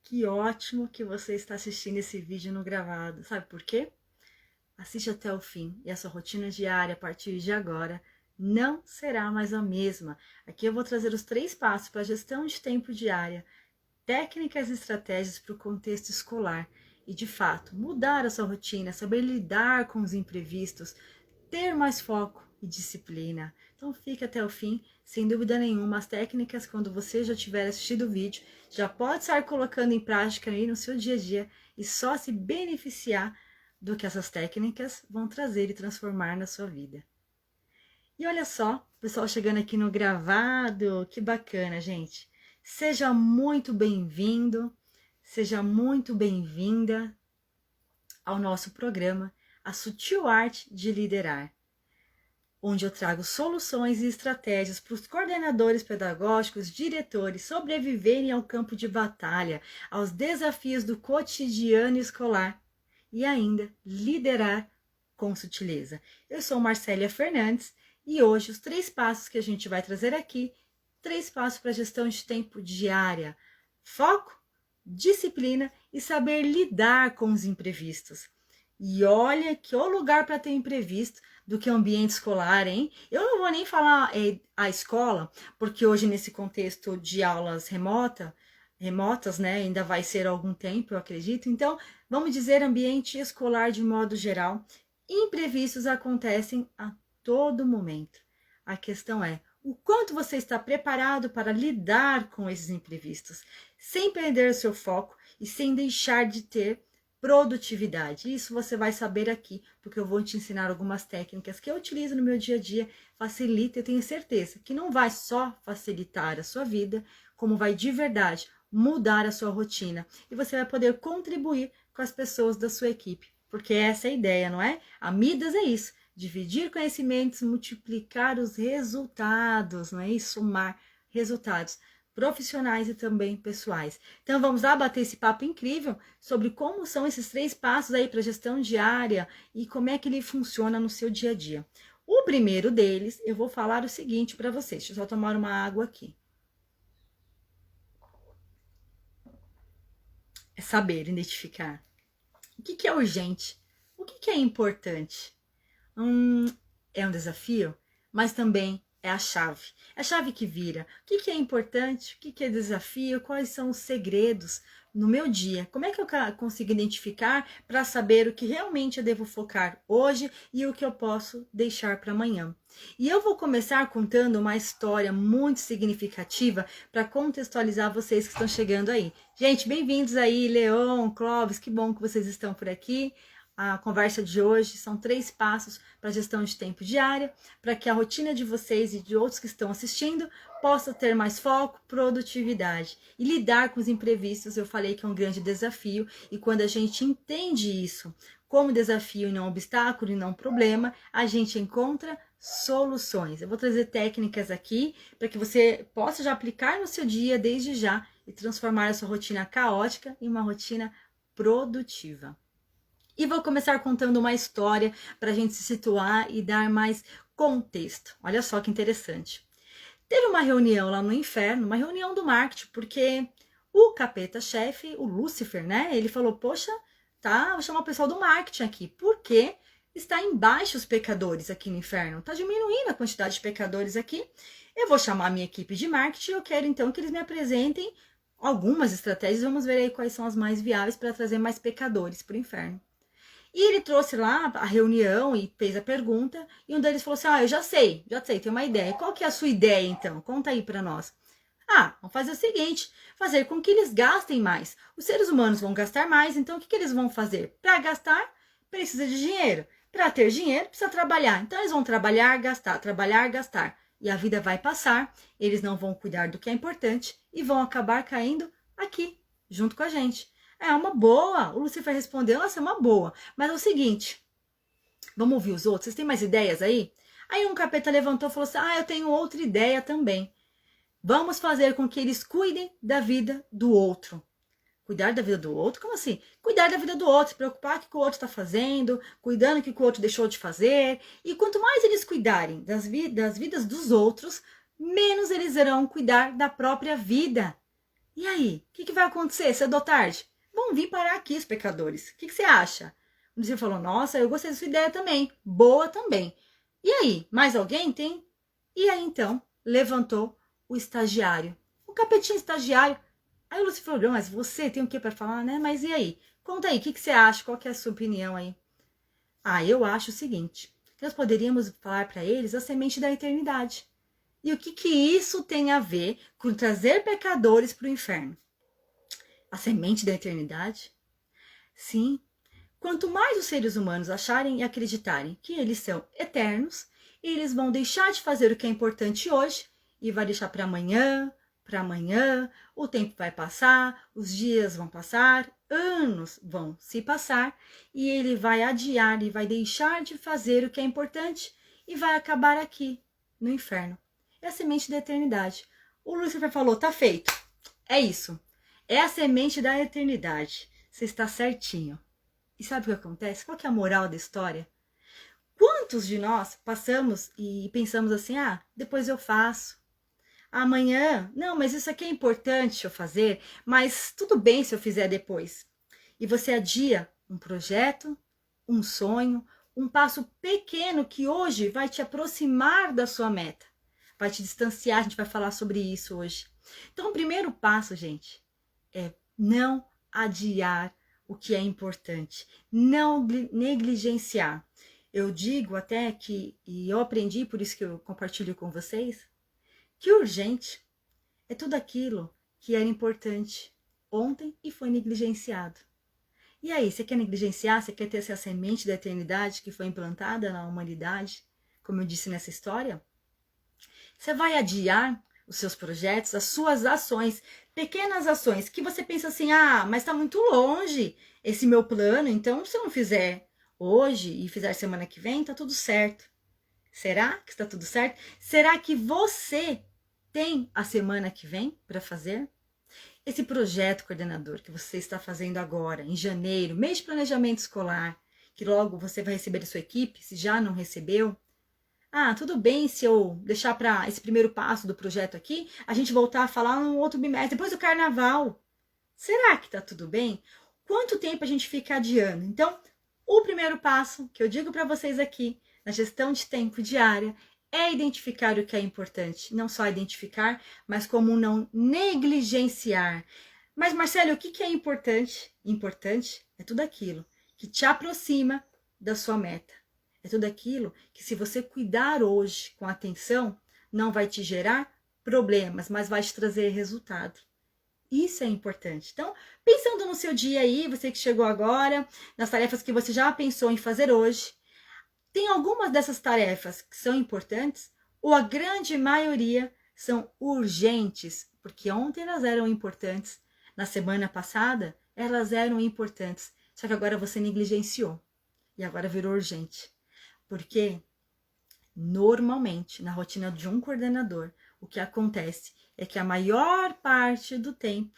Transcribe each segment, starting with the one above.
Que ótimo que você está assistindo esse vídeo no gravado. Sabe por quê? Assiste até o fim e a sua rotina diária a partir de agora não será mais a mesma. Aqui eu vou trazer os 3 passos para a gestão de tempo diária, técnicas e estratégias para o contexto escolar e, de fato, mudar a sua rotina, saber lidar com os imprevistos, ter mais foco e disciplina. Então fique até o fim, sem dúvida nenhuma, as técnicas, quando você já tiver assistido o vídeo, já pode estar colocando em prática aí no seu dia a dia e só se beneficiar do que essas técnicas vão trazer e transformar na sua vida. E olha só, o pessoal chegando aqui no gravado, que bacana, gente. Seja muito bem-vindo, seja muito bem-vinda ao nosso programa A Sutil Arte de Liderar, onde eu trago soluções e estratégias para os coordenadores pedagógicos, diretores sobreviverem ao campo de batalha, aos desafios do cotidiano escolar e ainda liderar com sutileza. Eu sou Marcélia Fernandes e hoje os 3 passos que a gente vai trazer aqui, 3 passos para a gestão de tempo diária: foco, disciplina e saber lidar com os imprevistos. E olha que o lugar para ter imprevisto do que o ambiente escolar, hein? Eu não vou nem falar a escola, porque hoje nesse contexto de aulas remotas, né, ainda vai ser algum tempo, eu acredito. Então, vamos dizer ambiente escolar de modo geral. Imprevistos acontecem a todo momento. A questão é o quanto você está preparado para lidar com esses imprevistos, sem perder o seu foco e sem deixar de ter produtividade. Isso você vai saber aqui, porque eu vou te ensinar algumas técnicas que eu utilizo no meu dia a dia, facilita, eu tenho certeza que não vai só facilitar a sua vida, como vai de verdade mudar a sua rotina. E você vai poder contribuir com as pessoas da sua equipe, porque essa é a ideia, não é? A Midas é isso, dividir conhecimentos, multiplicar os resultados, não é isso? Somar resultados profissionais e também pessoais. Então vamos lá bater esse papo incrível sobre como são esses 3 passos aí para gestão diária e como é que ele funciona no seu dia a dia. O primeiro deles, eu vou falar o seguinte para vocês. Deixa eu só tomar uma água aqui. É saber identificar o que é urgente, o que é importante. É um desafio, mas também é a chave. É a chave que vira. O que é importante? O que é desafio? Quais são os segredos no meu dia? Como é que eu consigo identificar para saber o que realmente eu devo focar hoje e o que eu posso deixar para amanhã? E eu vou começar contando uma história muito significativa para contextualizar vocês que estão chegando aí. Gente, bem-vindos aí, Leon, Clóvis, que bom que vocês estão por aqui. A conversa de hoje são 3 passos para a gestão de tempo diária, para que a rotina de vocês e de outros que estão assistindo possa ter mais foco, produtividade. E lidar com os imprevistos, eu falei que é um grande desafio, e quando a gente entende isso como desafio e não obstáculo e não problema, a gente encontra soluções. Eu vou trazer técnicas aqui para que você possa já aplicar no seu dia desde já e transformar a sua rotina caótica em uma rotina produtiva. E vou começar contando uma história para a gente se situar e dar mais contexto. Olha só que interessante. Teve uma reunião lá no inferno, uma reunião do marketing, porque o capeta-chefe, o Lúcifer, né? Ele falou, poxa, tá, vou chamar o pessoal do marketing aqui, porque está embaixo os pecadores aqui no inferno. Tá diminuindo a quantidade de pecadores aqui. Eu vou chamar a minha equipe de marketing e eu quero então que eles me apresentem algumas estratégias. Vamos ver aí quais são as mais viáveis para trazer mais pecadores para o inferno. E ele trouxe lá a reunião e fez a pergunta, e um deles falou assim, eu já sei, tenho uma ideia. Qual que é a sua ideia, então? Conta aí para nós. Vamos fazer o seguinte, fazer com que eles gastem mais. Os seres humanos vão gastar mais, então o que eles vão fazer? Para gastar, precisa de dinheiro. Para ter dinheiro, precisa trabalhar. Então eles vão trabalhar, gastar. E a vida vai passar, eles não vão cuidar do que é importante e vão acabar caindo aqui, junto com a gente. É uma boa. O Lucifer respondeu, nossa, é uma boa. Mas é o seguinte, vamos ouvir os outros. Vocês têm mais ideias aí? Aí um capeta levantou e falou assim, eu tenho outra ideia também. Vamos fazer com que eles cuidem da vida do outro. Cuidar da vida do outro? Como assim? Cuidar da vida do outro, se preocupar com o que o outro está fazendo, cuidando do que o outro deixou de fazer. E quanto mais eles cuidarem das vidas dos outros, menos eles irão cuidar da própria vida. E aí, o que vai acontecer cedo ou tarde? Vão vir parar aqui os pecadores. O que você acha? O Lúcifer falou, nossa, eu gostei da sua ideia também. Boa também. E aí, mais alguém tem? E aí, então, levantou o estagiário. O capetinho estagiário. Aí o Lúcifer falou, mas você tem o que para falar, né? Mas e aí? Conta aí, o que você acha? Qual que é a sua opinião aí? Ah, eu acho o seguinte, que nós poderíamos falar para eles a semente da eternidade. E o que isso tem a ver com trazer pecadores para o inferno? A semente da eternidade? Sim. Quanto mais os seres humanos acharem e acreditarem que eles são eternos, eles vão deixar de fazer o que é importante hoje e vai deixar para amanhã, o tempo vai passar, os dias vão passar, anos vão se passar e ele vai adiar e vai deixar de fazer o que é importante e vai acabar aqui, no inferno. É a semente da eternidade. O Lúcifer falou, tá feito. É isso. É a semente da eternidade. Você está certinho. E sabe o que acontece? Qual que é a moral da história? Quantos de nós passamos e pensamos assim, ah, depois eu faço. Amanhã, não, mas isso aqui é importante eu fazer, mas tudo bem se eu fizer depois. E você adia um projeto, um sonho, um passo pequeno que hoje vai te aproximar da sua meta. Vai te distanciar, a gente vai falar sobre isso hoje. Então, o primeiro passo, gente, é não adiar o que é importante, não negligenciar. Eu digo até que, e eu aprendi, por isso que eu compartilho com vocês, que urgente é tudo aquilo que era importante ontem e foi negligenciado. E aí, você quer negligenciar? Você quer ter essa semente da eternidade que foi implantada na humanidade, como eu disse nessa história? Você vai adiar os seus projetos, as suas ações, pequenas ações que você pensa assim, ah, mas está muito longe esse meu plano, então se eu não fizer hoje e fizer semana que vem, tá tudo certo. Será que está tudo certo? Será que você tem a semana que vem para fazer? Esse projeto coordenador que você está fazendo agora, em janeiro, mês de planejamento escolar, que logo você vai receber da sua equipe, se já não recebeu, ah, tudo bem se eu deixar para esse primeiro passo do projeto aqui, a gente voltar a falar no outro bimestre, depois do carnaval. Será que tá tudo bem? Quanto tempo a gente fica adiando? Então, o primeiro passo que eu digo para vocês aqui, na gestão de tempo diária, é identificar o que é importante. Não só identificar, mas como não negligenciar. Mas, Marcelo, o que é importante? Importante é tudo aquilo que te aproxima da sua meta. É tudo aquilo que, se você cuidar hoje com atenção, não vai te gerar problemas, mas vai te trazer resultado. Isso é importante. Então, pensando no seu dia aí, você que chegou agora, nas tarefas que você já pensou em fazer hoje, tem algumas dessas tarefas que são importantes, ou a grande maioria são urgentes, porque ontem elas eram importantes, na semana passada elas eram importantes, só que agora você negligenciou e agora virou urgente. Porque, normalmente, na rotina de um coordenador, o que acontece é que a maior parte do tempo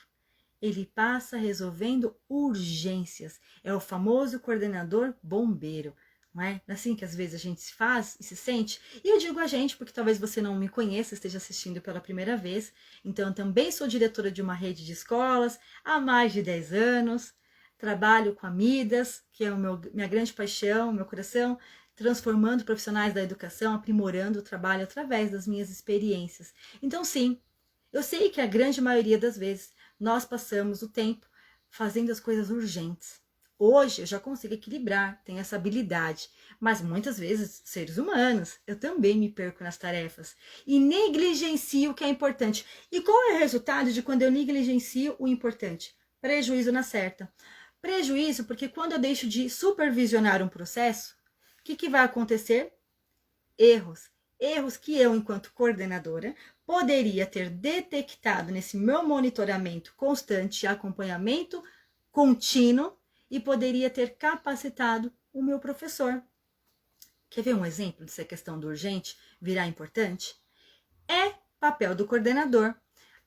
ele passa resolvendo urgências. É o famoso coordenador bombeiro, não é? Assim que às vezes a gente se faz e se sente. E eu digo a gente porque talvez você não me conheça, esteja assistindo pela primeira vez. Então, eu também sou diretora de uma rede de escolas há mais de 10 anos. Trabalho com a Midas, que é minha grande paixão, meu coração, transformando profissionais da educação, aprimorando o trabalho através das minhas experiências. Então, sim, eu sei que a grande maioria das vezes nós passamos o tempo fazendo as coisas urgentes. Hoje eu já consigo equilibrar, tenho essa habilidade, mas muitas vezes, seres humanos, eu também me perco nas tarefas e negligencio o que é importante. E qual é o resultado de quando eu negligencio o importante? Prejuízo na certa. Prejuízo porque quando eu deixo de supervisionar um processo, o que vai acontecer? Erros. Erros que eu, enquanto coordenadora, poderia ter detectado nesse meu monitoramento constante e acompanhamento contínuo e poderia ter capacitado o meu professor. Quer ver um exemplo dessa questão do urgente virar importante? É papel do coordenador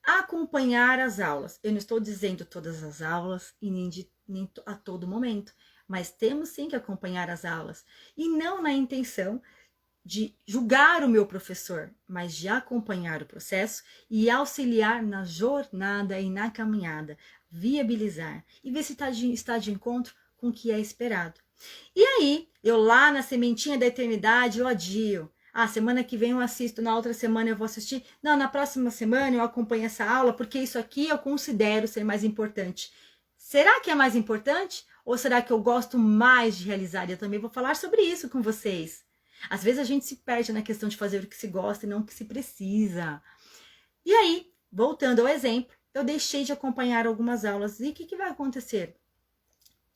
acompanhar as aulas. Eu não estou dizendo todas as aulas e nem a todo momento, mas temos sim que acompanhar as aulas e não na intenção de julgar o meu professor, mas de acompanhar o processo e auxiliar na jornada e na caminhada, viabilizar e ver se está de encontro com o que é esperado. E aí, eu lá na sementinha da eternidade, eu adio. Ah, semana que vem eu assisto, na outra semana eu vou assistir. Não, na próxima semana eu acompanho essa aula, porque isso aqui eu considero ser mais importante. Será que é mais importante? Ou será que eu gosto mais de realizar? Eu também vou falar sobre isso com vocês. Às vezes a gente se perde na questão de fazer o que se gosta e não o que se precisa. E aí, voltando ao exemplo, eu deixei de acompanhar algumas aulas. E o que vai acontecer?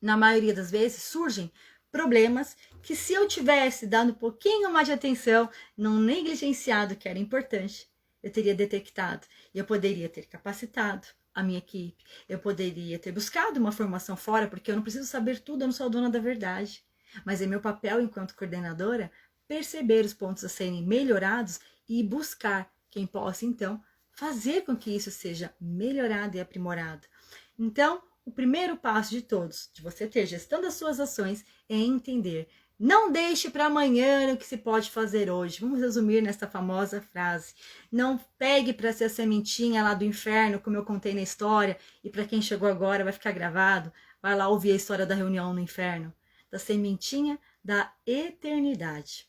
Na maioria das vezes surgem problemas que, se eu tivesse dado um pouquinho mais de atenção, não negligenciado o que era importante, eu teria detectado e eu poderia ter capacitado a minha equipe, eu poderia ter buscado uma formação fora, porque eu não preciso saber tudo, eu não sou a dona da verdade, mas é meu papel enquanto coordenadora perceber os pontos a serem melhorados e buscar quem possa, então, fazer com que isso seja melhorado e aprimorado. Então, o primeiro passo de todos, de você ter gestão das suas ações, é entender. Não deixe para amanhã o que se pode fazer hoje. Vamos resumir nesta famosa frase. Não pegue para ser a sementinha lá do inferno, como eu contei na história, e para quem chegou agora vai ficar gravado. Vai lá ouvir a história da reunião no inferno. Da sementinha da eternidade.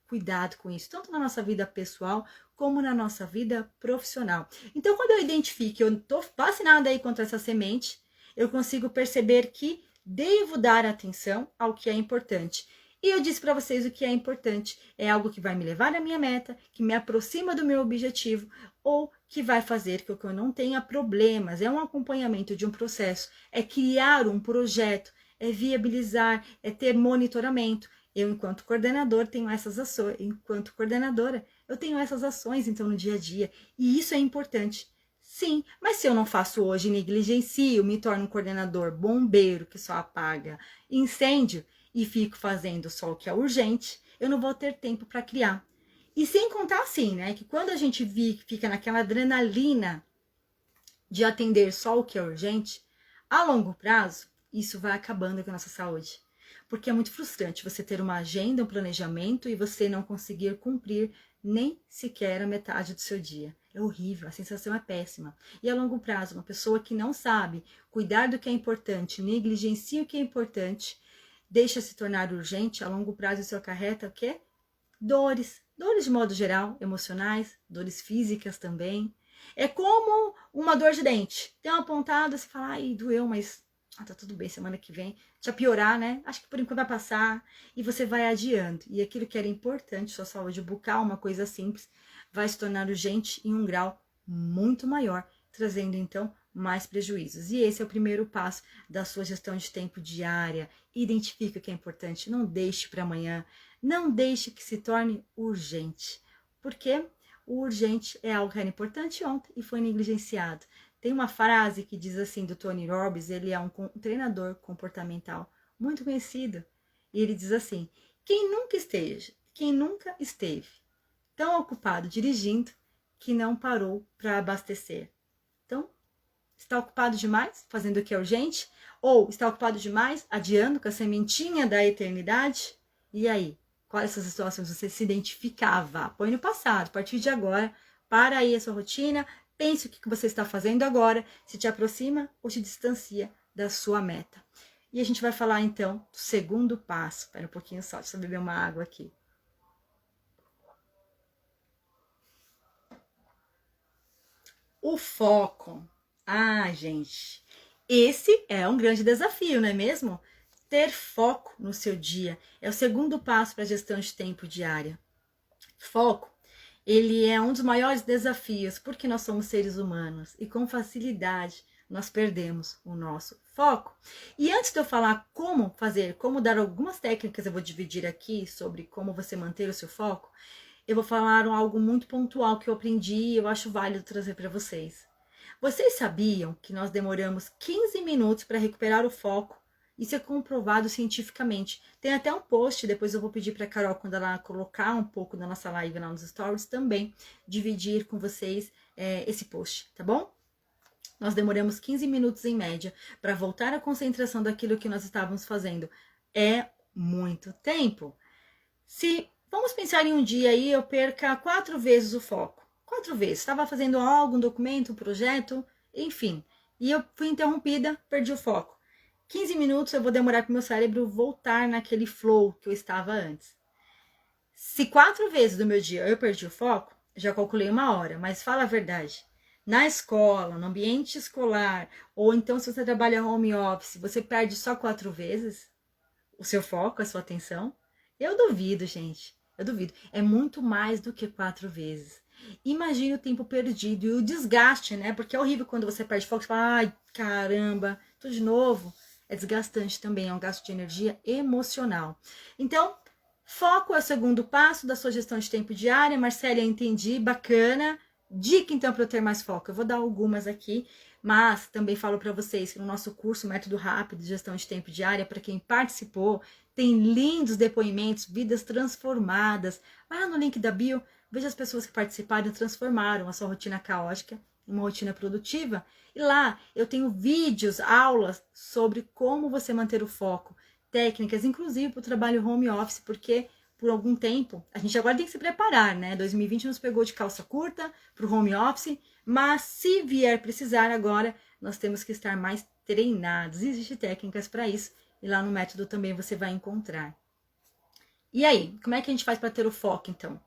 Cuidado com isso, tanto na nossa vida pessoal como na nossa vida profissional. Então, quando eu identifico que eu estou vacinada aí contra essa semente, eu consigo perceber que devo dar atenção ao que é importante. E eu disse para vocês o que é importante. É algo que vai me levar à minha meta, que me aproxima do meu objetivo, ou que vai fazer com que eu não tenha problemas. É um acompanhamento de um processo, é criar um projeto, é viabilizar, é ter monitoramento. Eu, enquanto coordenador, tenho essas ações. Enquanto coordenadora, eu tenho essas ações, então, no dia a dia. E isso é importante. Sim, mas se eu não faço hoje, negligencio, me torno um coordenador bombeiro que só apaga incêndio e fico fazendo só o que é urgente, eu não vou ter tempo para criar. E sem contar assim, né, que quando a gente fica naquela adrenalina de atender só o que é urgente, a longo prazo, isso vai acabando com a nossa saúde. Porque é muito frustrante você ter uma agenda, um planejamento e você não conseguir cumprir nem sequer a metade do seu dia. É horrível, a sensação é péssima. E a longo prazo, uma pessoa que não sabe cuidar do que é importante, negligencia o que é importante, deixa se tornar urgente, a longo prazo isso acarreta o quê? Dores. Dores de modo geral, emocionais, dores físicas também. É como uma dor de dente. Tem uma pontada, você fala, ai, doeu, mas tá tudo bem, semana que vem. Deixa piorar, né? Acho que por enquanto vai passar. E você vai adiando. E aquilo que era importante, sua saúde bucal, uma coisa simples, vai se tornar urgente em um grau muito maior, trazendo então mais prejuízos. E esse é o primeiro passo da sua gestão de tempo diária. Identifique o que é importante, não deixe para amanhã, não deixe que se torne urgente. Porque o urgente é algo que era importante ontem e foi negligenciado. Tem uma frase que diz assim do Tony Robbins, ele é um treinador comportamental muito conhecido. E ele diz assim: quem nunca esteve tão ocupado dirigindo que não parou para abastecer. Então, está ocupado demais fazendo o que é urgente? Ou está ocupado demais adiando com a sementinha da eternidade? E aí? Quais essas situações você se identificava? Põe no passado, a partir de agora, para aí a sua rotina, pense o que você está fazendo agora, se te aproxima ou te distancia da sua meta. E a gente vai falar então do segundo passo. Espera um pouquinho só, deixa eu beber uma água aqui. O foco. Ah, gente, esse é um grande desafio, não é mesmo? Ter foco no seu dia é o segundo passo para a gestão de tempo diária. Foco, ele é um dos maiores desafios, porque nós somos seres humanos e com facilidade nós perdemos o nosso foco. E antes de eu falar como fazer, como dar algumas técnicas, eu vou dividir aqui sobre como você manter o seu foco, eu vou falar algo muito pontual que eu aprendi e eu acho válido trazer para vocês. Vocês sabiam que nós demoramos 15 minutos para recuperar o foco? Isso é comprovado cientificamente. Tem até um post, depois eu vou pedir para a Carol, quando ela colocar um pouco da nossa live lá nos stories, também dividir com vocês esse post, tá bom? Nós demoramos 15 minutos em média para voltar à concentração daquilo que nós estávamos fazendo. É muito tempo. Se Vamos pensar em um dia aí eu perca 4 vezes o foco. 4 vezes. Estava fazendo algo, um documento, um projeto, enfim. E eu fui interrompida, perdi o foco. 15 minutos eu vou demorar para o meu cérebro voltar naquele flow que eu estava antes. Se 4 vezes do meu dia eu perdi o foco, já calculei 1 hora, mas fala a verdade. Na escola, no ambiente escolar, ou então se você trabalha home office, você perde só 4 vezes o seu foco, a sua atenção? Eu duvido, gente. Eu duvido. É muito mais do que 4 vezes. Imagine o tempo perdido e o desgaste, né? Porque é horrível quando você perde foco e fala, ai, caramba, tudo de novo. É desgastante também, é um gasto de energia emocional. Então, foco é o segundo passo da sua gestão de tempo diária. Marcela, entendi, bacana. Dica, então, para eu ter mais foco. Eu vou dar algumas aqui, mas também falo para vocês que no nosso curso Método Rápido de Gestão de Tempo Diária, para quem participou, tem lindos depoimentos, vidas transformadas. Vai lá no link da bio, veja as pessoas que participaram e transformaram a sua rotina caótica em uma rotina produtiva. E lá eu tenho vídeos, aulas sobre como você manter o foco, técnicas, inclusive para o trabalho home office, porque por algum tempo, a gente agora tem que se preparar, né? 2020 nos pegou de calça curta para o home office, mas se vier precisar agora, nós temos que estar mais treinados. Existem técnicas para isso e lá no método também você vai encontrar. E aí, como é que a gente faz para ter o foco, então?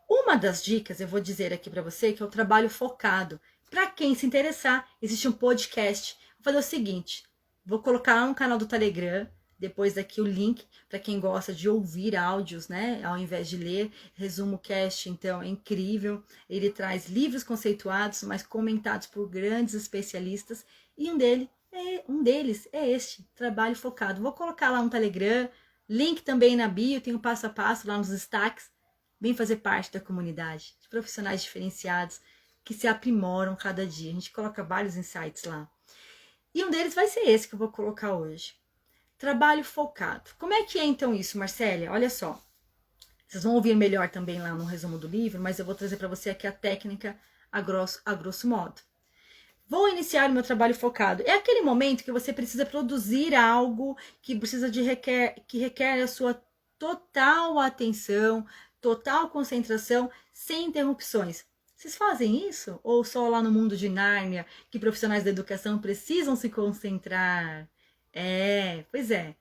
Uma das dicas, eu vou dizer aqui para você, que é o trabalho focado. Para quem se interessar, existe um podcast. Vou fazer o seguinte, vou colocar lá no canal do Telegram, depois daqui o link para quem gosta de ouvir áudios, né? Ao invés de ler. Resumo Cast, então, é incrível. Ele traz livros conceituados, mas comentados por grandes especialistas. E um deles é este, Trabalho Focado. Vou colocar lá no Telegram, link também na bio, tem o passo a passo lá nos destaques. Vem fazer parte da comunidade de profissionais diferenciados que se aprimoram cada dia. A gente coloca vários insights lá. E um deles vai ser esse que eu vou colocar hoje. Trabalho focado. Como é que é então isso, Marcélia? Olha só. Vocês vão ouvir melhor também lá no resumo do livro, mas eu vou trazer para você aqui a técnica a grosso modo. Vou iniciar o meu trabalho focado. É aquele momento que você precisa produzir algo que que requer a sua total atenção, total concentração, sem interrupções. Vocês fazem isso? Ou só lá no mundo de Nárnia, que profissionais da educação precisam se concentrar? Pois é.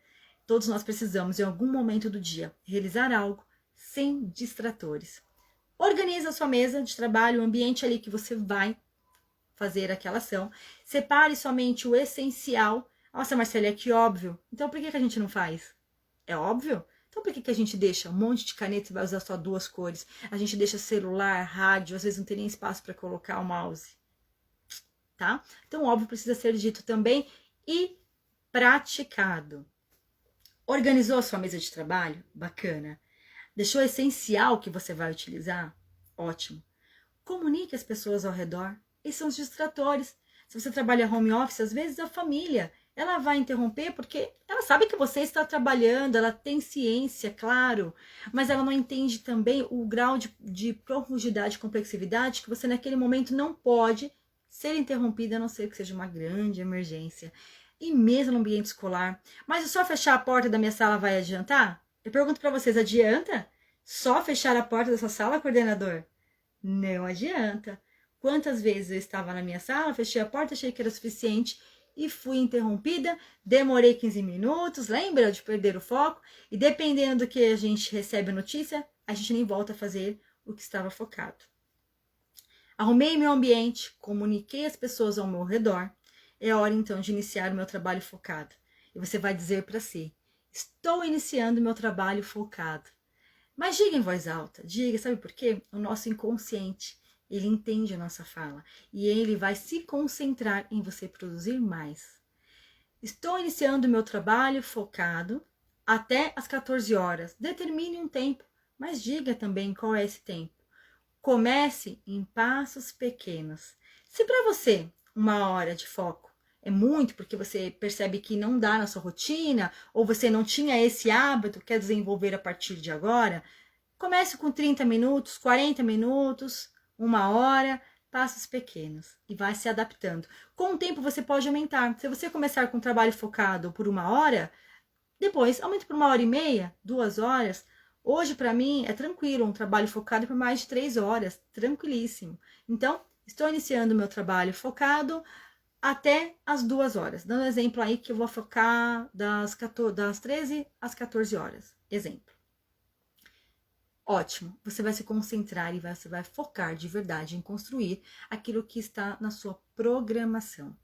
Todos nós precisamos, em algum momento do dia, realizar algo sem distratores. Organize a sua mesa de trabalho, o ambiente ali que você vai fazer aquela ação. Separe somente o essencial. Nossa, Marcela, que óbvio. Então, por que a gente não faz? É óbvio? Então, por que a gente deixa um monte de caneta e vai usar só 2 cores? A gente deixa celular, rádio, às vezes não tem nem espaço para colocar o mouse. Tá? Então, óbvio, precisa ser dito também e praticado. Organizou a sua mesa de trabalho? Bacana. Deixou o essencial que você vai utilizar? Ótimo. Comunique as pessoas ao redor. Esses são os distratores. Se você trabalha home office, às vezes a família, ela vai interromper porque ela sabe que você está trabalhando, ela tem ciência, claro, mas ela não entende também o grau de profundidade e complexividade que você naquele momento não pode ser interrompida, a não ser que seja uma grande emergência. E mesmo no ambiente escolar. Mas só fechar a porta da minha sala vai adiantar? Eu pergunto para vocês, adianta? Só fechar a porta da sua sala, coordenador? Não adianta. Quantas vezes eu estava na minha sala, fechei a porta, achei que era suficiente e fui interrompida, demorei 15 minutos, lembra de perder o foco? E dependendo do que a gente recebe a notícia, a gente nem volta a fazer o que estava focado. Arrumei meu ambiente, comuniquei as pessoas ao meu redor. É hora então de iniciar o meu trabalho focado. E você vai dizer para si, estou iniciando o meu trabalho focado. Mas diga em voz alta, diga, sabe por quê? O nosso inconsciente, ele entende a nossa fala e ele vai se concentrar em você produzir mais. Estou iniciando o meu trabalho focado até às 14 horas. Determine um tempo, mas diga também qual é esse tempo. Comece em passos pequenos. Se para você 1 hora de foco é muito porque você percebe que não dá na sua rotina ou você não tinha esse hábito, quer desenvolver a partir de agora, comece com 30 minutos, 40 minutos, 1 hora, passos pequenos e vai se adaptando. Com o tempo você pode aumentar. Se você começar com um trabalho focado por 1 hora, depois aumenta por 1 hora e meia, 2 horas, Hoje, para mim, é tranquilo, um trabalho focado por mais de 3 horas, tranquilíssimo. Então, estou iniciando o meu trabalho focado até as 2 horas. Dando exemplo aí que eu vou focar das 13 às 14 horas. Exemplo. Ótimo, você vai se concentrar e você vai focar de verdade em construir aquilo que está na sua programação.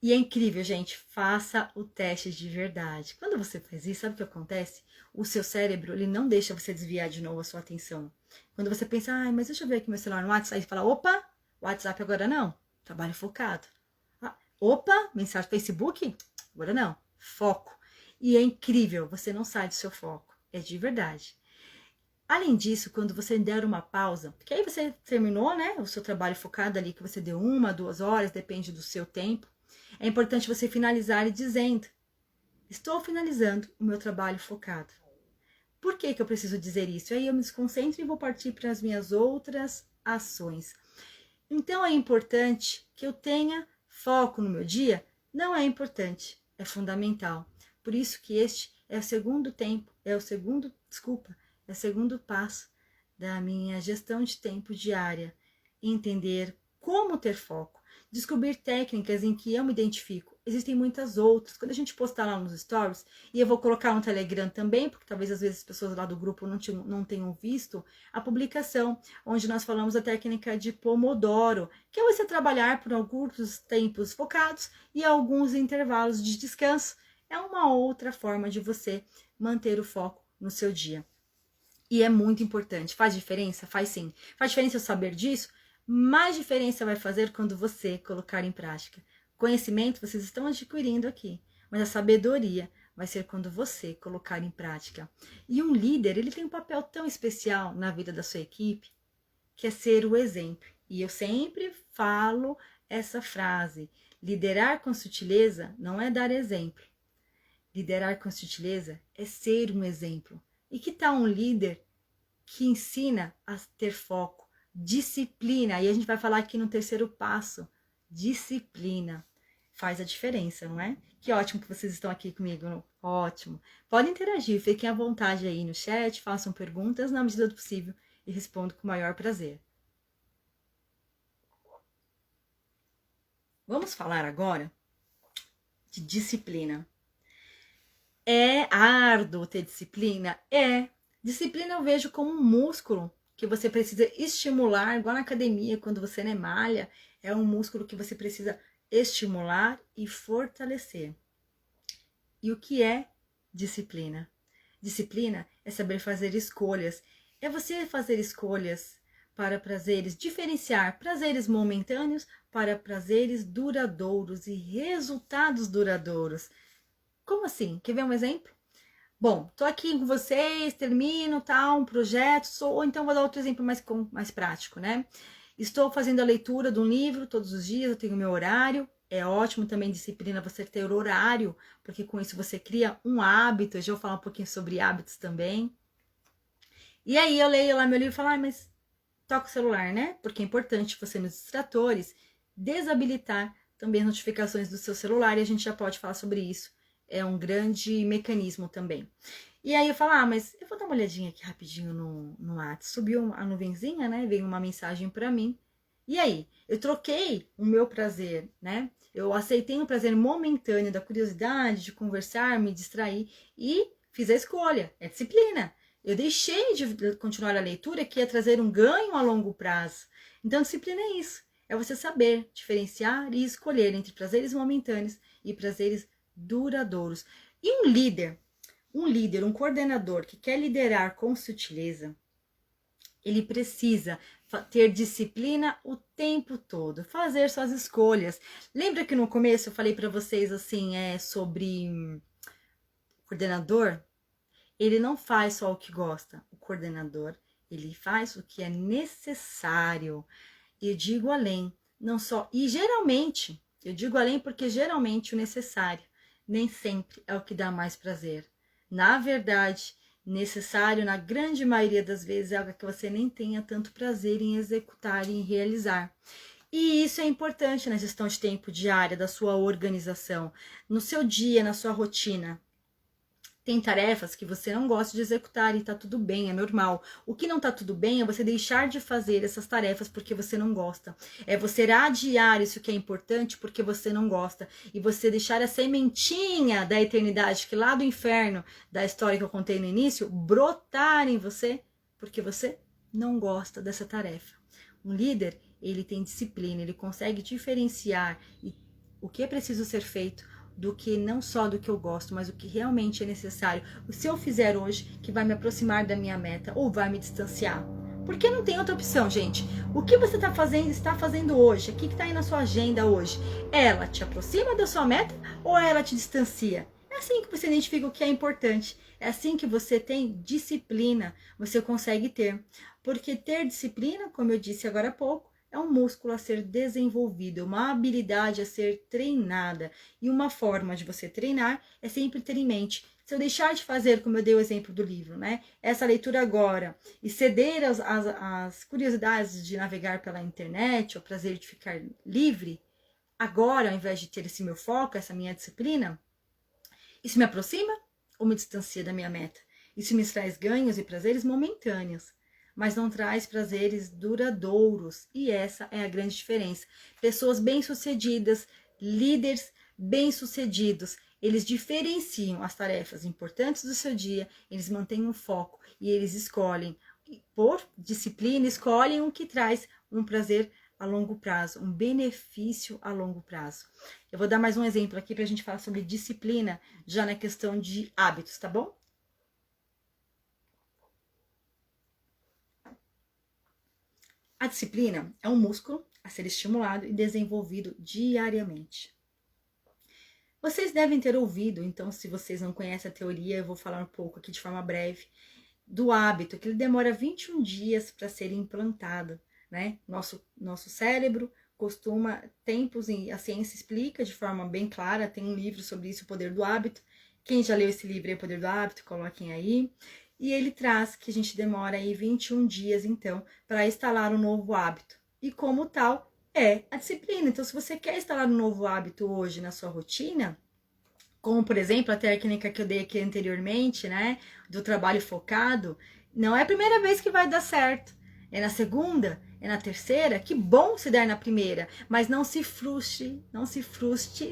E é incrível, gente, faça o teste de verdade. Quando você faz isso, sabe o que acontece? O seu cérebro, ele não deixa você desviar de novo a sua atenção. Quando você pensa, mas deixa eu ver aqui meu celular no WhatsApp, aí você fala, opa, WhatsApp agora não, trabalho focado. Opa, mensagem Facebook, agora não, foco. E é incrível, você não sai do seu foco, é de verdade. Além disso, quando você der uma pausa, porque aí você terminou, né, o seu trabalho focado ali, que você deu 1, 2 horas, depende do seu tempo, é importante você finalizar e dizendo, estou finalizando o meu trabalho focado. Por que eu preciso dizer isso? Aí eu me desconcentro e vou partir para as minhas outras ações. Então é importante que eu tenha foco no meu dia? Não é importante, é fundamental. Por isso que este é o segundo passo da minha gestão de tempo diária. Entender como ter foco, descobrir técnicas em que eu me identifico. Existem muitas outras. Quando a gente postar lá nos stories, e eu vou colocar no Telegram também, porque talvez às vezes as pessoas lá do grupo não tenham visto, a publicação, onde nós falamos a técnica de Pomodoro, que é você trabalhar por alguns tempos focados e alguns intervalos de descanso. É uma outra forma de você manter o foco no seu dia. E é muito importante. Faz diferença? Faz sim. Faz diferença eu saber disso? Mais diferença vai fazer quando você colocar em prática. Conhecimento vocês estão adquirindo aqui, mas a sabedoria vai ser quando você colocar em prática. E um líder, ele tem um papel tão especial na vida da sua equipe, que é ser o exemplo. E eu sempre falo essa frase: liderar com sutileza não é dar exemplo. Liderar com sutileza é ser um exemplo. E que tal um líder que ensina a ter foco, disciplina? E a gente vai falar aqui no terceiro passo, disciplina. Faz a diferença, não é? Que ótimo que vocês estão aqui comigo, ótimo. Podem interagir, fiquem à vontade aí no chat, façam perguntas na medida do possível e respondo com o maior prazer. Vamos falar agora de disciplina. É árduo ter disciplina? É. Disciplina eu vejo como um músculo que você precisa estimular, igual na academia, quando você não malha, é um músculo que você precisa estimular e fortalecer. E o que é disciplina? Disciplina é saber fazer escolhas. É você fazer escolhas para prazeres, diferenciar prazeres momentâneos para prazeres duradouros e resultados duradouros. Como assim? Quer ver um exemplo? Bom, tô aqui com vocês, termino, um projeto, ou então vou dar outro exemplo mais prático, né? Estou fazendo a leitura de um livro todos os dias, eu tenho meu horário. É ótimo também disciplina você ter horário, porque com isso você cria um hábito. Eu já vou falar um pouquinho sobre hábitos também. E aí eu leio lá meu livro e falo, mas toca o celular, né? Porque é importante você nos distratores desabilitar também as notificações do seu celular, e a gente já pode falar sobre isso. É um grande mecanismo também. E aí eu falo, mas eu vou dar uma olhadinha aqui rapidinho no WhatsApp. Subiu a nuvenzinha, né? Veio uma mensagem para mim. E aí? Eu troquei o meu prazer, né? Eu aceitei um prazer momentâneo da curiosidade, de conversar, me distrair e fiz a escolha. É disciplina. Eu deixei de continuar a leitura que ia trazer um ganho a longo prazo. Então, disciplina é isso. É você saber diferenciar e escolher entre prazeres momentâneos e prazeres duradouros. E um coordenador que quer liderar com sutileza, ele precisa ter disciplina o tempo todo, fazer suas escolhas. Lembra que no começo eu falei para vocês assim, sobre coordenador? Ele não faz só o que gosta. O coordenador, ele faz o que é necessário. Eu digo além, não só, e geralmente, eu digo além porque geralmente o necessário nem sempre é o que dá mais prazer. Na verdade, necessário, na grande maioria das vezes, é algo que você nem tenha tanto prazer em executar e em realizar. E isso é importante na gestão de tempo diária, da sua organização, no seu dia, na sua rotina. Tem tarefas que você não gosta de executar e tá tudo bem, é normal. O que não tá tudo bem é você deixar de fazer essas tarefas porque você não gosta. É você adiar isso que é importante porque você não gosta. E você deixar a sementinha da eternidade, que lá do inferno, da história que eu contei no início, brotar em você porque você não gosta dessa tarefa. Um líder, ele tem disciplina, ele consegue diferenciar o que é preciso ser feito do que não só do que eu gosto, mas o que realmente é necessário. O se eu fizer hoje, que vai me aproximar da minha meta ou vai me distanciar. Porque não tem outra opção, gente. O que você está fazendo hoje, o que está aí na sua agenda hoje, ela te aproxima da sua meta ou ela te distancia? É assim que você identifica o que é importante. É assim que você tem disciplina, você consegue ter. Porque ter disciplina, como eu disse agora há pouco, é um músculo a ser desenvolvido, uma habilidade a ser treinada. E uma forma de você treinar é sempre ter em mente. Se eu deixar de fazer, como eu dei o exemplo do livro, né? Essa leitura agora e ceder às curiosidades de navegar pela internet, o prazer de ficar livre, agora, ao invés de ter esse meu foco, essa minha disciplina, isso me aproxima ou me distancia da minha meta? Isso me traz ganhos e prazeres momentâneos, mas não traz prazeres duradouros. E essa é a grande diferença. Pessoas bem-sucedidas, líderes bem-sucedidos, eles diferenciam as tarefas importantes do seu dia, eles mantêm um foco e eles escolhem, por disciplina, escolhem o que traz um prazer a longo prazo, um benefício a longo prazo. Eu vou dar mais um exemplo aqui para a gente falar sobre disciplina, já na questão de hábitos, tá bom? A disciplina é um músculo a ser estimulado e desenvolvido diariamente. Vocês devem ter ouvido, então, se vocês não conhecem a teoria, eu vou falar um pouco aqui de forma breve, do hábito, que ele demora 21 dias para ser implantado, né? Nosso cérebro costuma, a ciência explica de forma bem clara, tem um livro sobre isso, O Poder do Hábito. Quem já leu esse livro, O Poder do Hábito, coloquem aí. E ele traz que a gente demora aí 21 dias, então, para instalar um novo hábito. E como tal, é a disciplina. Então, se você quer instalar um novo hábito hoje na sua rotina, como, por exemplo, a técnica que eu dei aqui anteriormente, né, do trabalho focado, não é a primeira vez que vai dar certo. É na segunda, é na terceira, que bom se der na primeira, mas não se frustre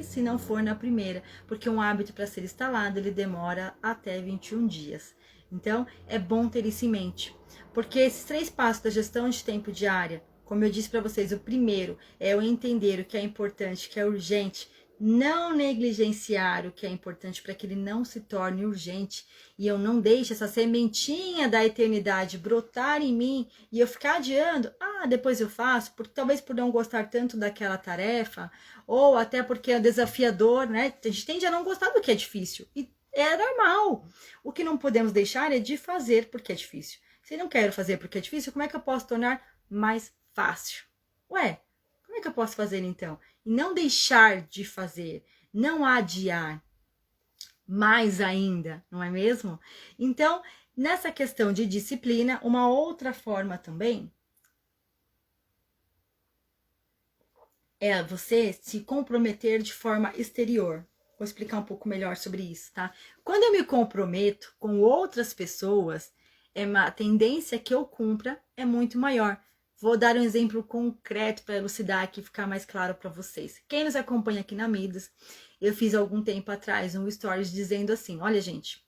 se não for na primeira, porque um hábito para ser instalado, ele demora até 21 dias. Então, é bom ter isso em mente, porque esses 3 passos da gestão de tempo diária, como eu disse para vocês, o primeiro é eu entender o que é importante, o que é urgente, não negligenciar o que é importante para que ele não se torne urgente e eu não deixe essa sementinha da eternidade brotar em mim e eu ficar adiando, depois eu faço, porque talvez por não gostar tanto daquela tarefa, ou até porque é desafiador, né? A gente tende a não gostar do que é difícil e é normal. O que não podemos deixar é de fazer porque é difícil. Se não quero fazer porque é difícil, como é que eu posso tornar mais fácil? Ué, como é que eu posso fazer então? E não deixar de fazer, não adiar mais ainda, não é mesmo? Então, nessa questão de disciplina, uma outra forma também é você se comprometer de forma exterior. Vou explicar um pouco melhor sobre isso, tá? Quando eu me comprometo com outras pessoas, a tendência que eu cumpra é muito maior. Vou dar um exemplo concreto para elucidar aqui e ficar mais claro para vocês. Quem nos acompanha aqui na Midas, eu fiz algum tempo atrás um stories dizendo assim, olha gente,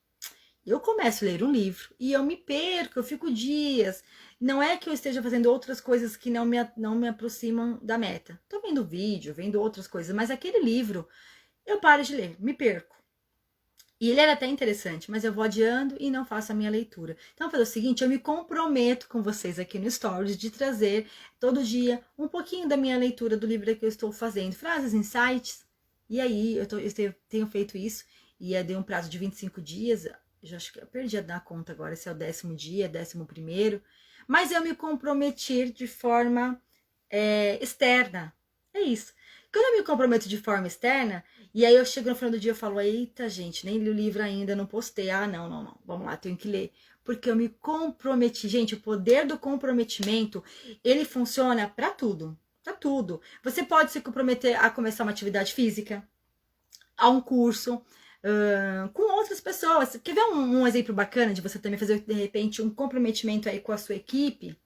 eu começo a ler um livro e eu me perco, eu fico dias. Não é que eu esteja fazendo outras coisas que não me aproximam da meta. Tô vendo vídeo, vendo outras coisas, mas aquele livro eu paro de ler, me perco. E ele era até interessante, mas eu vou adiando e não faço a minha leitura. Então, eu vou fazer o seguinte, eu me comprometo com vocês aqui no Stories de trazer todo dia um pouquinho da minha leitura do livro que eu estou fazendo. Frases, insights. E aí, eu tenho feito isso e dei um prazo de 25 dias. Já acho que eu perdi a conta agora, se é o 10º dia, 11º. Mas eu me comprometi de forma externa. É isso. Quando eu me comprometo de forma externa, e aí eu chego no final do dia e falo, eita gente, nem li o livro ainda, não postei. Não, vamos lá, tenho que ler. Porque eu me comprometi. Gente, o poder do comprometimento, ele funciona para tudo. Para tudo. Você pode se comprometer a começar uma atividade física, a um curso, com outras pessoas. Quer ver um exemplo bacana de você também fazer, de repente, um comprometimento aí com a sua equipe?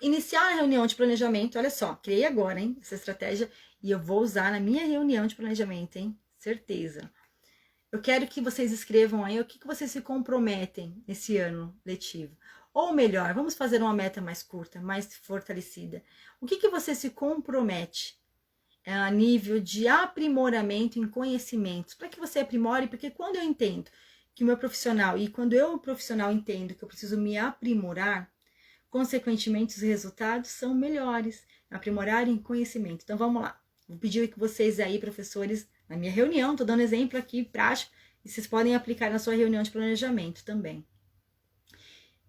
Iniciar a reunião de planejamento, olha só, criei agora, hein, essa estratégia, e eu vou usar na minha reunião de planejamento, hein, certeza. Eu quero que vocês escrevam aí o que vocês se comprometem nesse ano letivo. Ou melhor, vamos fazer uma meta mais curta, mais fortalecida. O que você se compromete a nível de aprimoramento em conhecimentos? Para que você aprimore, porque quando eu entendo que o meu profissional, e quando eu, profissional, entendo que eu preciso me aprimorar, consequentemente, os resultados são melhores, aprimorar em conhecimento. Então, vamos lá. Vou pedir que vocês aí, professores, na minha reunião, estou dando exemplo aqui prático, e vocês podem aplicar na sua reunião de planejamento também.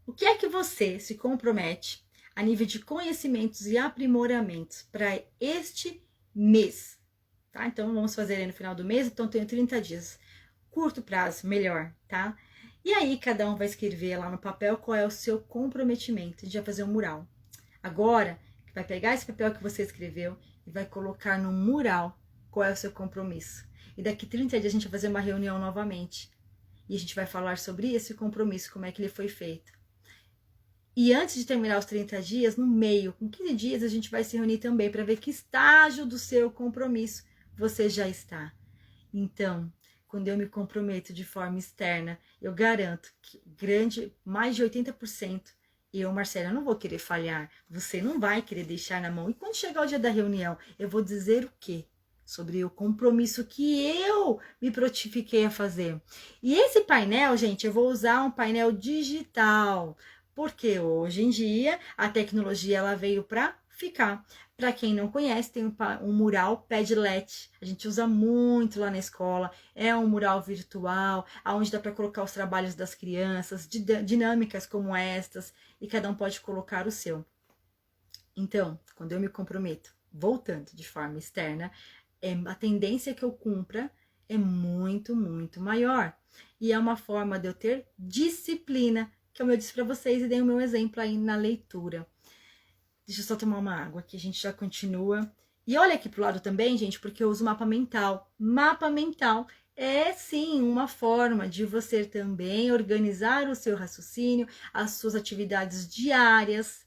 O que é que você se compromete a nível de conhecimentos e aprimoramentos para este mês? Tá? Então, vamos fazer aí no final do mês, então tenho 30 dias. Curto prazo, melhor, tá? E aí, cada um vai escrever lá no papel qual é o seu comprometimento. A gente vai fazer um mural. Agora, vai pegar esse papel que você escreveu e vai colocar no mural qual é o seu compromisso. E daqui 30 dias a gente vai fazer uma reunião novamente. E a gente vai falar sobre esse compromisso, como é que ele foi feito. E antes de terminar os 30 dias, no meio, com 15 dias, a gente vai se reunir também para ver que estágio do seu compromisso você já está. Então, quando eu me comprometo de forma externa, eu garanto que mais de 80%, eu, Marcela, não vou querer falhar. Você não vai querer deixar na mão. E quando chegar o dia da reunião, eu vou dizer o quê? Sobre o compromisso que eu me prontifiquei a fazer. E esse painel, gente, eu vou usar um painel digital, porque hoje em dia a tecnologia ela veio para ficar. Para quem não conhece, tem um mural Padlet. A gente usa muito lá na escola. É um mural virtual, onde dá para colocar os trabalhos das crianças, dinâmicas como estas, e cada um pode colocar o seu. Então, quando eu me comprometo, voltando de forma externa, a tendência que eu cumpra é muito, muito maior. E é uma forma de eu ter disciplina, que eu disse para vocês e dei o meu exemplo aí na leitura. Deixa eu só tomar uma água aqui, a gente já continua. E olha aqui pro lado também, gente, porque eu uso mapa mental. Mapa mental é sim uma forma de você também organizar o seu raciocínio, as suas atividades diárias.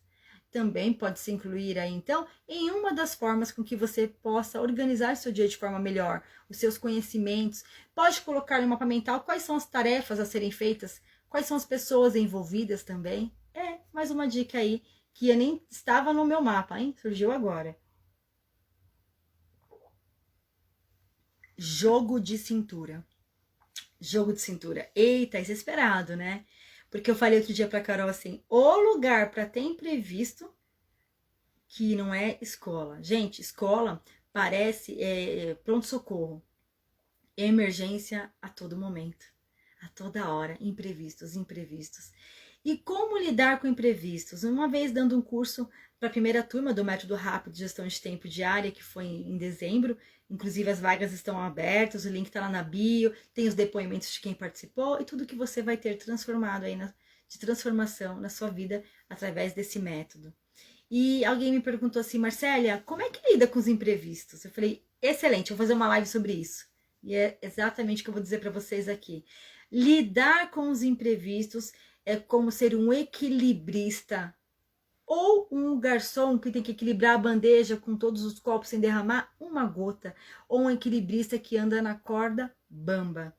Também pode se incluir aí, então, em uma das formas com que você possa organizar seu dia de forma melhor, os seus conhecimentos. Pode colocar no mapa mental quais são as tarefas a serem feitas, quais são as pessoas envolvidas também. É, mais uma dica aí, que eu nem estava no meu mapa, hein? Surgiu agora. Jogo de cintura. Jogo de cintura. Eita, isso é esperado, né? Porque eu falei outro dia pra Carol assim, o lugar para ter imprevisto que não é escola. Gente, escola parece pronto-socorro. Emergência a todo momento, a toda hora, imprevistos. E como lidar com imprevistos? Uma vez dando um curso para a primeira turma do Método Rápido de Gestão de Tempo Diária, que foi em dezembro, inclusive as vagas estão abertas, o link está lá na bio, tem os depoimentos de quem participou e tudo que você vai ter transformado aí de transformação na sua vida através desse método. E alguém me perguntou assim, Marcélia, como é que lida com os imprevistos? Eu falei, excelente, eu vou fazer uma live sobre isso. E é exatamente o que eu vou dizer para vocês aqui. Lidar com os imprevistos é como ser um equilibrista ou um garçom que tem que equilibrar a bandeja com todos os copos sem derramar uma gota, ou um equilibrista que anda na corda bamba.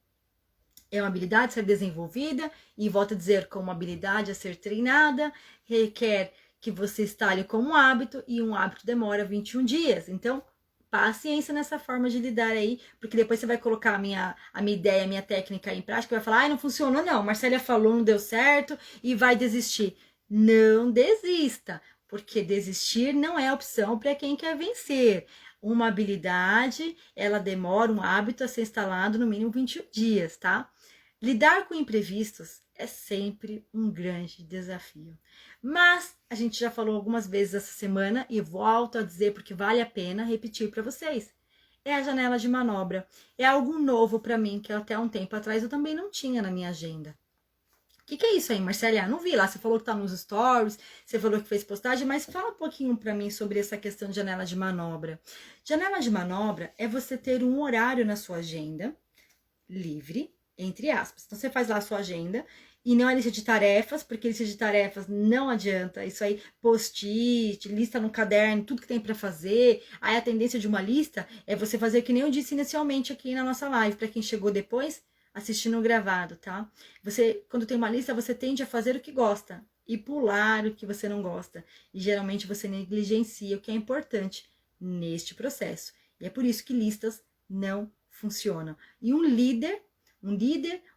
É uma habilidade a ser desenvolvida e volto a dizer, como uma habilidade a ser treinada, requer que você instale como um hábito e um hábito demora 21 dias. Então, paciência nessa forma de lidar aí, porque depois você vai colocar a minha ideia, a minha técnica em prática e vai falar, ai, não funcionou não, Marcélia falou, não deu certo e vai desistir. Não desista, porque desistir não é opção para quem quer vencer. Uma habilidade, ela demora um hábito a ser instalado no mínimo 21 dias, tá? Lidar com imprevistos é sempre um grande desafio. Mas a gente já falou algumas vezes essa semana e volto a dizer porque vale a pena repetir para vocês. É a janela de manobra. É algo novo para mim que até um tempo atrás eu também não tinha na minha agenda. O que é isso aí, Marcela? Não vi lá, você falou que tá nos stories, você falou que fez postagem, mas fala um pouquinho para mim sobre essa questão de janela de manobra. Janela de manobra é você ter um horário na sua agenda livre, entre aspas. Então, você faz lá a sua agenda, e não é lista de tarefas, porque lista de tarefas não adianta. Isso aí, post-it, lista no caderno, tudo que tem para fazer. Aí a tendência de uma lista é você fazer que nem eu disse inicialmente aqui na nossa live, para quem chegou depois, assistindo o gravado, tá? Você, quando tem uma lista, você tende a fazer o que gosta e pular o que você não gosta. E geralmente você negligencia o que é importante neste processo. E é por isso que listas não funcionam. E um líder, um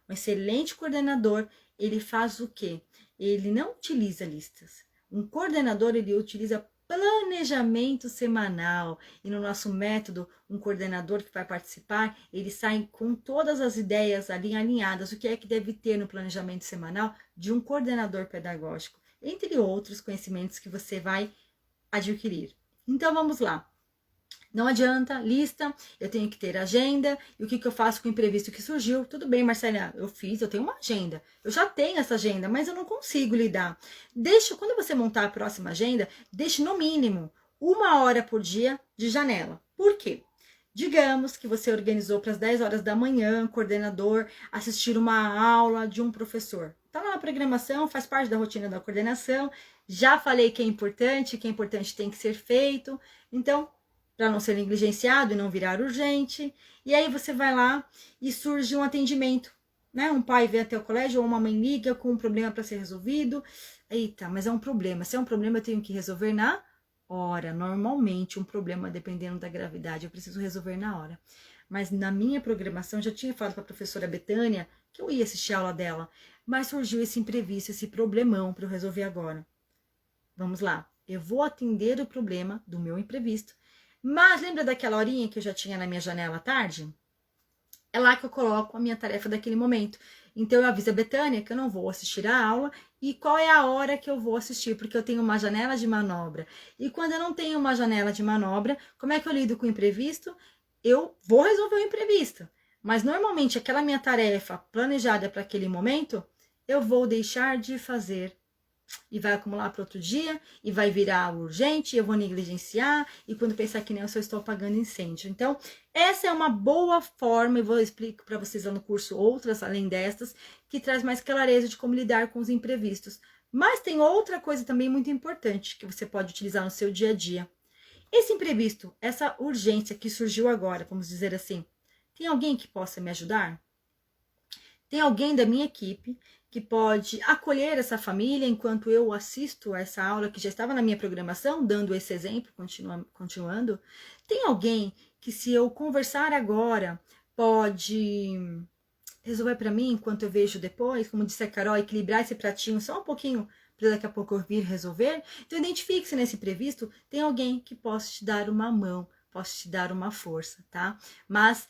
excelente coordenador, ele faz o quê? Ele não utiliza listas. Um coordenador, ele utiliza planejamento semanal. E no nosso método, um coordenador que vai participar, ele sai com todas as ideias ali alinhadas. O que é que deve ter no planejamento semanal de um coordenador pedagógico, entre outros conhecimentos que você vai adquirir. Então, vamos lá. Não adianta, lista, eu tenho que ter agenda, e o que eu faço com o imprevisto que surgiu? Tudo bem, Marcela, eu tenho uma agenda, eu já tenho essa agenda, mas eu não consigo lidar. Quando você montar a próxima agenda, deixe no mínimo 1 hora por dia de janela. Por quê? Digamos que você organizou para as 10 horas da manhã, coordenador, assistir uma aula de um professor. Está lá na programação, faz parte da rotina da coordenação, já falei que é importante tem que ser feito, então para não ser negligenciado e não virar urgente. E aí você vai lá e surge um atendimento, né? Um pai vem até o colégio ou uma mãe liga com um problema para ser resolvido. Eita, mas é um problema. Se é um problema, eu tenho que resolver na hora. Normalmente, um problema, dependendo da gravidade, eu preciso resolver na hora. Mas na minha programação, já tinha falado para a professora Betânia que eu ia assistir a aula dela, mas surgiu esse imprevisto, esse problemão para eu resolver agora. Vamos lá. Eu vou atender o problema do meu imprevisto. Mas lembra daquela horinha que eu já tinha na minha janela à tarde? É lá que eu coloco a minha tarefa daquele momento. Então, eu aviso a Betânia que eu não vou assistir a aula e qual é a hora que eu vou assistir, porque eu tenho uma janela de manobra. E quando eu não tenho uma janela de manobra, como é que eu lido com o imprevisto? Eu vou resolver o imprevisto. Mas, normalmente, aquela minha tarefa planejada para aquele momento, eu vou deixar de fazer. E vai acumular para outro dia, e vai virar urgente, eu vou negligenciar, e quando pensar que nem eu só estou apagando incêndio. Então, essa é uma boa forma, e vou explicar para vocês lá no curso outras, além destas, que traz mais clareza de como lidar com os imprevistos. Mas tem outra coisa também muito importante, que você pode utilizar no seu dia a dia. Esse imprevisto, essa urgência que surgiu agora, vamos dizer assim, tem alguém que possa me ajudar? Tem alguém da minha equipe que pode acolher essa família enquanto eu assisto a essa aula que já estava na minha programação, dando esse exemplo, continuando. Tem alguém que, se eu conversar agora, pode resolver para mim enquanto eu vejo depois, como disse a Carol, equilibrar esse pratinho só um pouquinho para daqui a pouco eu vir resolver. Então, identifique-se nesse imprevisto, tem alguém que possa te dar uma mão, possa te dar uma força, tá? Mas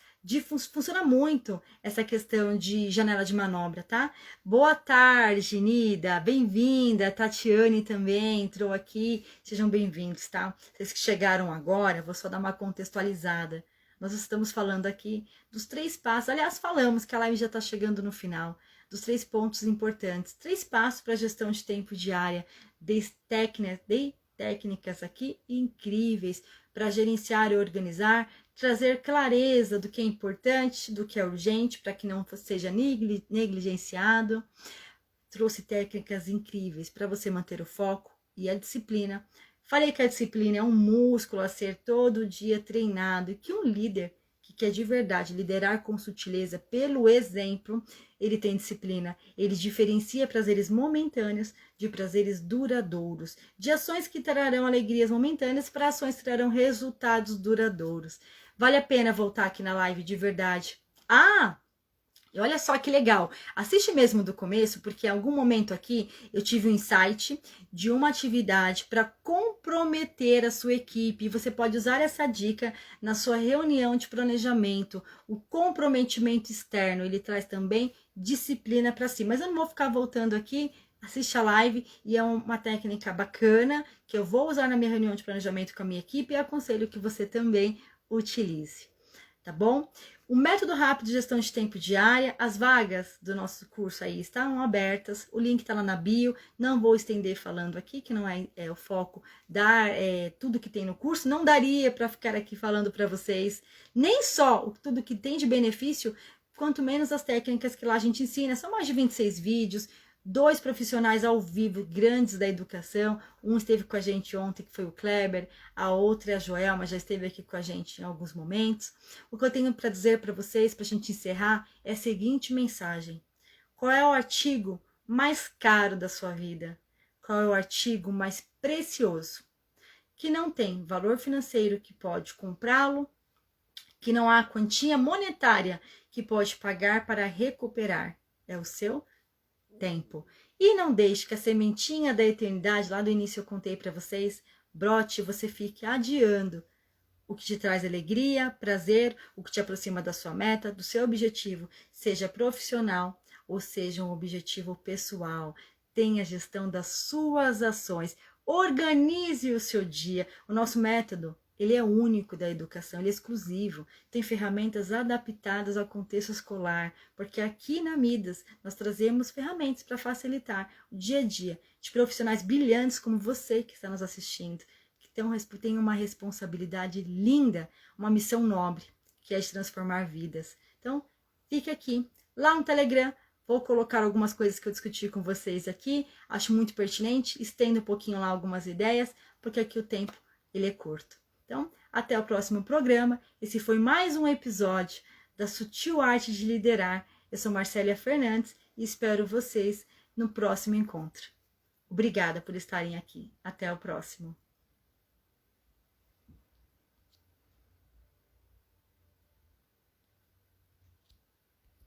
funciona muito essa questão de janela de manobra, tá? Boa tarde, Nida, bem-vinda, Tatiane também entrou aqui, sejam bem-vindos, tá? Vocês que chegaram agora, vou só dar uma contextualizada. Nós estamos falando aqui dos 3 passos, aliás, falamos que a live já está chegando no final, dos 3 pontos importantes, 3 passos para a gestão de tempo diária, de técnicas aqui incríveis para gerenciar e organizar, trazer clareza do que é importante, do que é urgente, para que não seja negligenciado. Trouxe técnicas incríveis para você manter o foco e a disciplina. Falei que a disciplina é um músculo a ser todo dia treinado e que um líder que quer de verdade liderar com sutileza pelo exemplo, ele tem disciplina, ele diferencia prazeres momentâneos de prazeres duradouros, de ações que trarão alegrias momentâneas para ações que trarão resultados duradouros. Vale a pena voltar aqui na live de verdade. E olha só que legal, assiste mesmo do começo, porque em algum momento aqui eu tive um insight de uma atividade para comprometer a sua equipe. E você pode usar essa dica na sua reunião de planejamento. O comprometimento externo, ele traz também disciplina para si. Mas eu não vou ficar voltando aqui, assiste a live e é uma técnica bacana que eu vou usar na minha reunião de planejamento com a minha equipe e aconselho que você também utilize, tá bom? O método rápido de gestão de tempo diária, as vagas do nosso curso aí estão abertas, o link está lá na bio, não vou estender falando aqui, que não é o foco, dar tudo que tem no curso, não daria para ficar aqui falando para vocês, nem só tudo que tem de benefício, quanto menos as técnicas que lá a gente ensina. São mais de 26 vídeos, 2 profissionais ao vivo grandes da educação. Um esteve com a gente ontem, que foi o Kleber, a outra é a Joelma, já esteve aqui com a gente em alguns momentos. O que eu tenho para dizer para vocês, para a gente encerrar, é a seguinte mensagem: qual é o artigo mais caro da sua vida? Qual é o artigo mais precioso? Que não tem valor financeiro que pode comprá-lo, que não há quantia monetária que pode pagar para recuperar. É o seu tempo. E não deixe que a sementinha da eternidade, lá do início eu contei para vocês, brote e você fique adiando o que te traz alegria, prazer, o que te aproxima da sua meta, do seu objetivo, seja profissional ou seja um objetivo pessoal. Tenha gestão das suas ações. Organize o seu dia. O nosso método, ele é único da educação, ele é exclusivo. Tem ferramentas adaptadas ao contexto escolar, porque aqui na Midas nós trazemos ferramentas para facilitar o dia a dia de profissionais brilhantes como você que está nos assistindo, que tem uma responsabilidade linda, uma missão nobre, que é de transformar vidas. Então, fique aqui, lá no Telegram. Vou colocar algumas coisas que eu discuti com vocês aqui, acho muito pertinente, estendo um pouquinho lá algumas ideias, porque aqui o tempo ele é curto. Então, até o próximo programa. Esse foi mais um episódio da Sutil Arte de Liderar. Eu sou Marcélia Fernandes e espero vocês no próximo encontro. Obrigada por estarem aqui. Até o próximo.